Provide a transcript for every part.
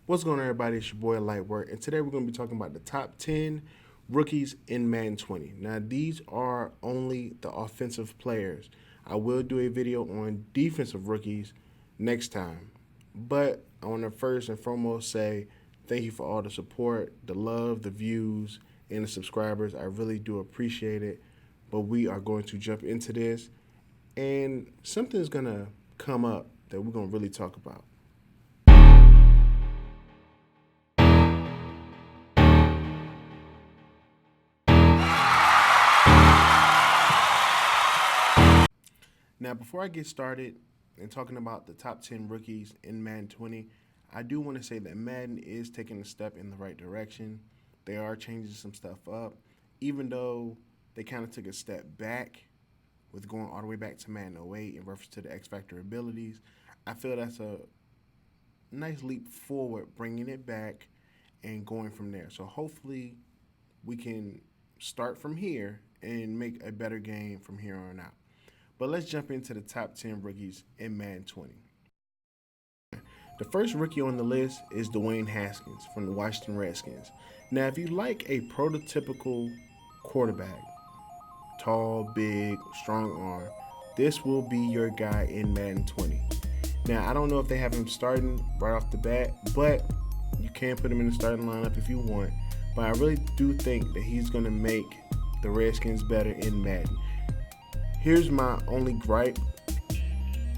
What's going on, everybody? It's your boy Lightwork, and today we're going to be talking about the top 10 rookies in Madden 20. Now, these are only the offensive players. I will do a video on defensive rookies next time, but I want to first and foremost say thank you for all the support, the love, the views, and the subscribers. I really do appreciate it, but we are going to jump into this, and something's going to come up that we're going to really talk about. Now, before I get started and talking about the top 10 rookies in Madden 20, I do want to say that Madden is taking a step in the right direction. They are changing some stuff up, even though they kind of took a step back with going all the way back to Madden 08 in reference to the X Factor abilities. I feel that's a nice leap forward, bringing it back and going from there. So hopefully we can start from here and make a better game from here on out. But let's jump into the top 10 rookies in Madden 20. The first rookie on the list is Dwayne Haskins from the Washington Redskins. Now, if you like a prototypical quarterback, tall, big, strong arm, this will be your guy in Madden 20. Now, I don't know if they have him starting right off the bat, but you can put him in the starting lineup if you want. But I really do think that he's going to make the Redskins better in Madden. Here's my only gripe.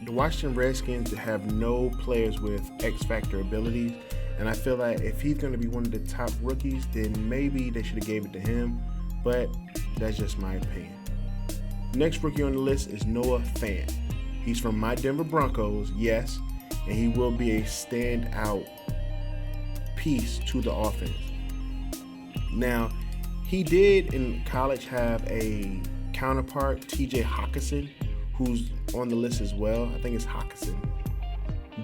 The Washington Redskins have no players with X Factor abilities, and I feel like if he's going to be one of the top rookies, then maybe they should have gave it to him, but that's just my opinion. Next rookie on the list is Noah Fant. He's from my Denver Broncos, yes, and he will be a standout piece to the offense. Now, he did in college have a counterpart, TJ Hawkinson, who's on the list as well. I think it's Hawkinson.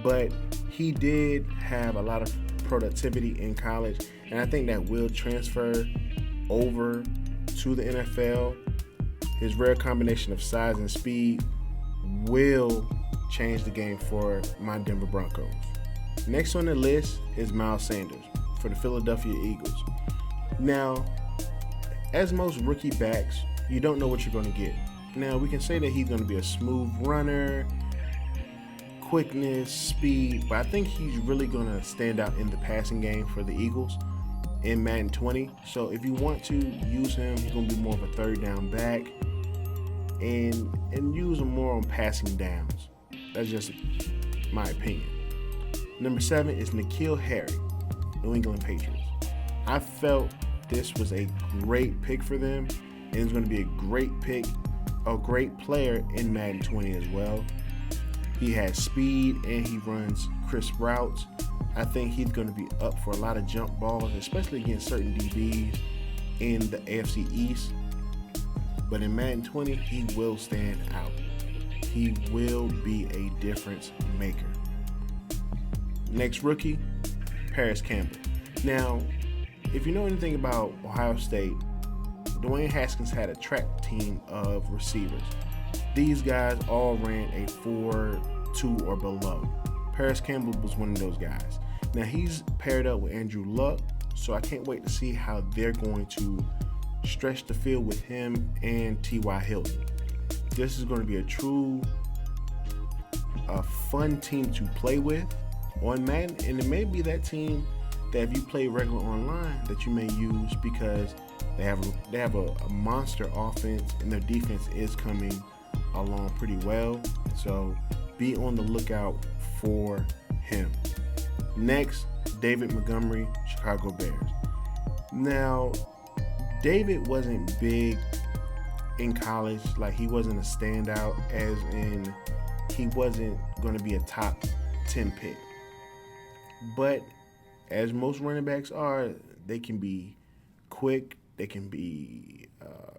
But he did have a lot of productivity in college, and I think that will transfer over to the NFL. His rare combination of size and speed will change the game for my Denver Broncos. Next on the list is Miles Sanders for the Philadelphia Eagles. Now, as most rookie backs, you don't know what you're going to get. Now, we can say that he's going to be a smooth runner, quickness, speed, but I think he's really going to stand out in the passing game for the Eagles in Madden 20. So if you want to use him, he's going to be more of a third down back and use him more on passing downs. That's just my opinion. Number 7 is N'Keal Harry, New England Patriots. I felt this was a great pick for them, and it's going to be a great pick, a great player in Madden 20 as well. He has speed and he runs crisp routes. I think he's going to be up for a lot of jump balls, especially against certain DBs in the AFC East. But in Madden 20, he will stand out. He will be a difference maker. Next rookie, Paris Campbell. Now, if you know anything about Ohio State, Dwayne Haskins had a track team of receivers. These guys all ran a 4.2 or below. Paris Campbell was one of those guys. Now, he's paired up with Andrew Luck, so I can't wait to see how they're going to stretch the field with him and T.Y. Hilton. This is going to be a fun team to play with on Madden, and it may be that team that if you play regular online that you may use because they have a monster offense and their defense is coming along pretty well. So be on the lookout for him. Next, David Montgomery, Chicago Bears. Now, David wasn't big in college. Like, he wasn't a standout, as in he wasn't going to be a top 10 pick. But as most running backs are, they can be quick. They can be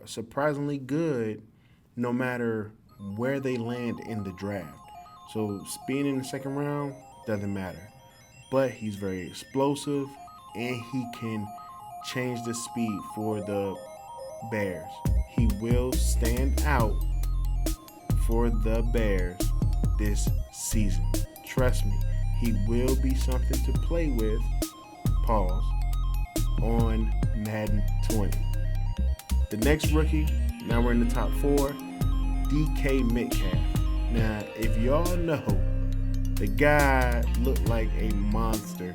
surprisingly good no matter where they land in the draft. So being in the second round doesn't matter. But he's very explosive and he can change the speed for the Bears. He will stand out for the Bears this season. Trust me, he will be something to play with pause, on Madden 20. The next rookie, now we're in the top 4, DK Metcalf. Now, if y'all know, the guy looked like a monster.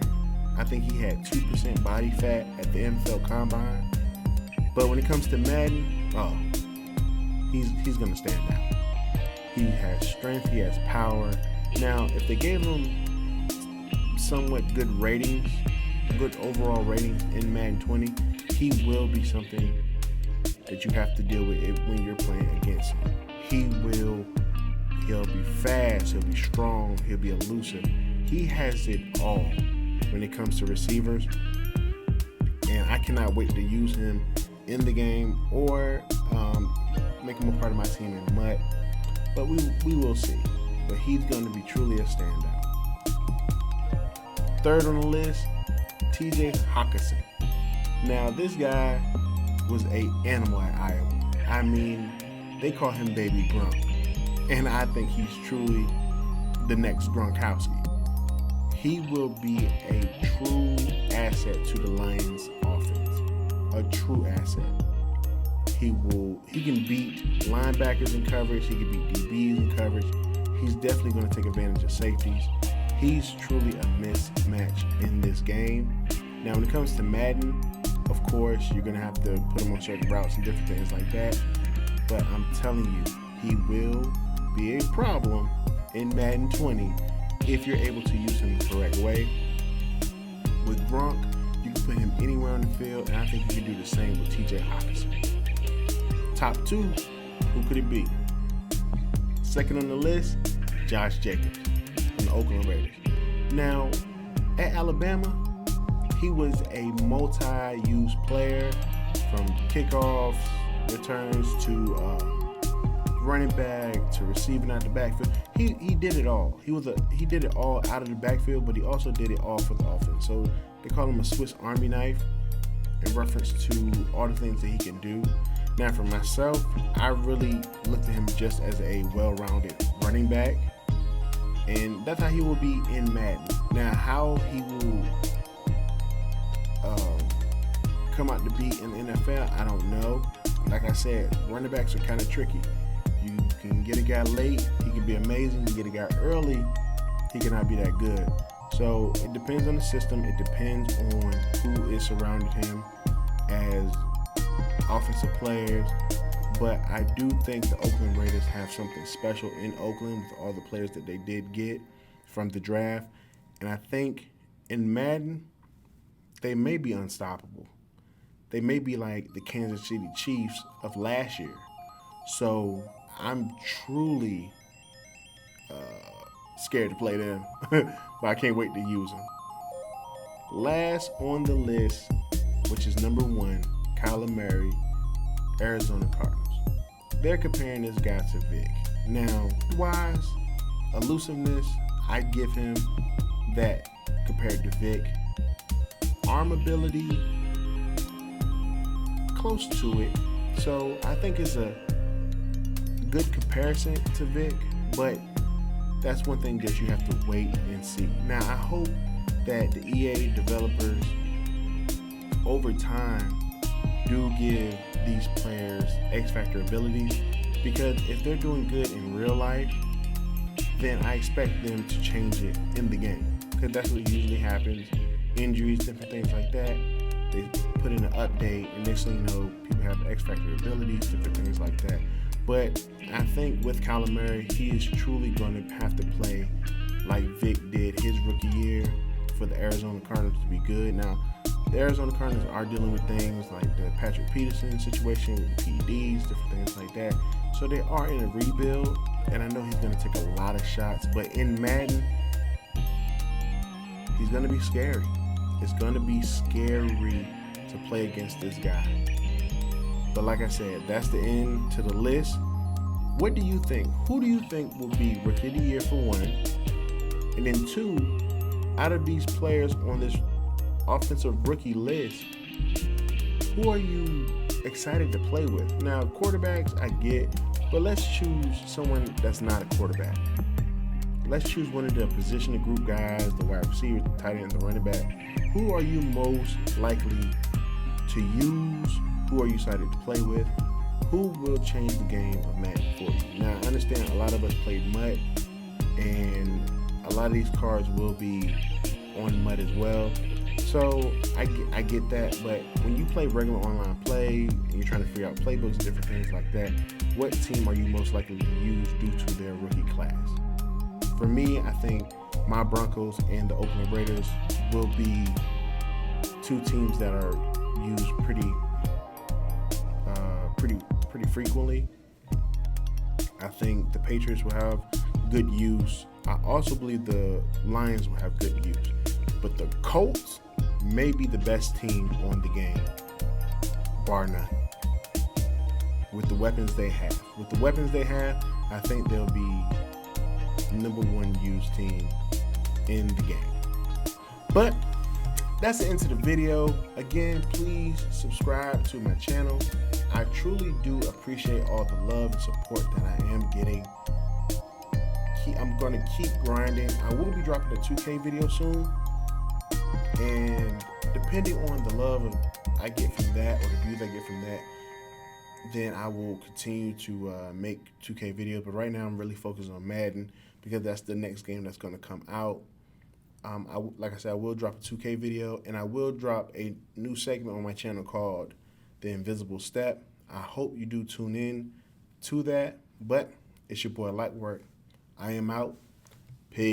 I think he had 2% body fat at the NFL Combine. But when it comes to Madden, he's going to stand out. He has strength, he has power. Now, if they gave him somewhat good ratings, good overall ratings in Madden 20, he will be something that you have to deal with when you're playing against him. He'll be fast, he'll be strong, he'll be elusive. He has it all when it comes to receivers, and I cannot wait to use him in the game or make him a part of my team in MUT. But we will see. But he's going to be truly a standout. Third on the list, TJ Hawkinson. Now, this guy was an animal at Iowa. I mean, they call him Baby Grunk. And I think he's truly the next Gronkowski. He will be a true asset to the Lions offense. A true asset. He can beat linebackers in coverage. He can beat DBs in coverage. He's definitely going to take advantage of safeties. He's truly a mismatch in this game. Now, when it comes to Madden, of course, you're going to have to put him on certain routes and different things like that. But I'm telling you, he will be a problem in Madden 20 if you're able to use him the correct way. With Gronk, you can put him anywhere on the field, and I think you can do the same with TJ Hawkinson. Top 2, who could it be? Second on the list, Josh Jacobs from the Oakland Raiders. Now, at Alabama, he was a multi-use player from kickoffs, returns to running back to receiving out the backfield. He did it all. He did it all out of the backfield, but he also did it all for the offense. So they call him a Swiss Army knife in reference to all the things that he can do. Now, for myself, I really looked at him just as a well-rounded running back, and that's how he will be in Madden. Now, how he will come out to be in the NFL, I don't know. Like I said, running backs are kind of tricky. You can get a guy late, he can be amazing. You get a guy early, he cannot be that good. So it depends on the system. It depends on who is surrounding him as offensive players. But I do think the Oakland Raiders have something special in Oakland with all the players that they did get from the draft. And I think in Madden, they may be unstoppable. They may be like the Kansas City Chiefs of last year. So I'm truly scared to play them, but I can't wait to use them. Last on the list, which is number 1, Kyler Murray, Arizona Cardinals. They're comparing this guy to Vic. Now, wise, elusiveness, I give him that compared to Vic. Arm ability, close to it. So I think it's a good comparison to Vic, but that's one thing that you have to wait and see. Now, I hope that the EA developers over time do give these players X-Factor abilities, because if they're doing good in real life, then I expect them to change it in the game, because that's what usually happens. Injuries, different things like that. They put in an update, and next thing you know, people have X-Factor abilities, different things like that. But I think with Kyler Murray, he is truly going to have to play like Vic did his rookie year for the Arizona Cardinals to be good. Now, the Arizona Cardinals are dealing with things like the Patrick Peterson situation with the PEDs, different things like that. So they are in a rebuild, and I know he's going to take a lot of shots. But in Madden, he's going to be scary. It's going to be scary to play against this guy. But like I said, that's the end to the list. What do you think? Who do you think will be Rookie of the Year for 1? And then 2, out of these players on this offensive rookie list, who are you excited to play with? Now, quarterbacks, I get, but let's choose someone that's not a quarterback. let's choose one of the position of group guys, the wide receiver, the tight end, the running back. Who are you most likely to use? Who are you excited to play with? Who will change the game of Madden for you? Now, I understand a lot of us played MUT, and a lot of these cards will be on MUT as well. So I get that, but when you play regular online play and you're trying to figure out playbooks, different things like that, what team are you most likely to use due to their rookie class? For me, I think my Broncos and the Oakland Raiders will be two teams that are used pretty frequently. I think the Patriots will have good use. I also believe the Lions will have good use. But the Colts may be the best team on the game, bar none. With the weapons they have. I think they'll be number one used team in the game. But that's the end of the video. Again, please subscribe to my channel. I truly do appreciate all the love and support that I am getting. I'm going to keep grinding. I will be dropping a 2K video soon. And depending on the love I get from that, or the views I get from that, then I will continue to make 2K videos. But right now I'm really focused on Madden because that's the next game that's going to come out. Like I said, I will drop a 2K video, and I will drop a new segment on my channel called The Invisible Step. I hope you do tune in to that. But it's your boy Lightwork. I am out.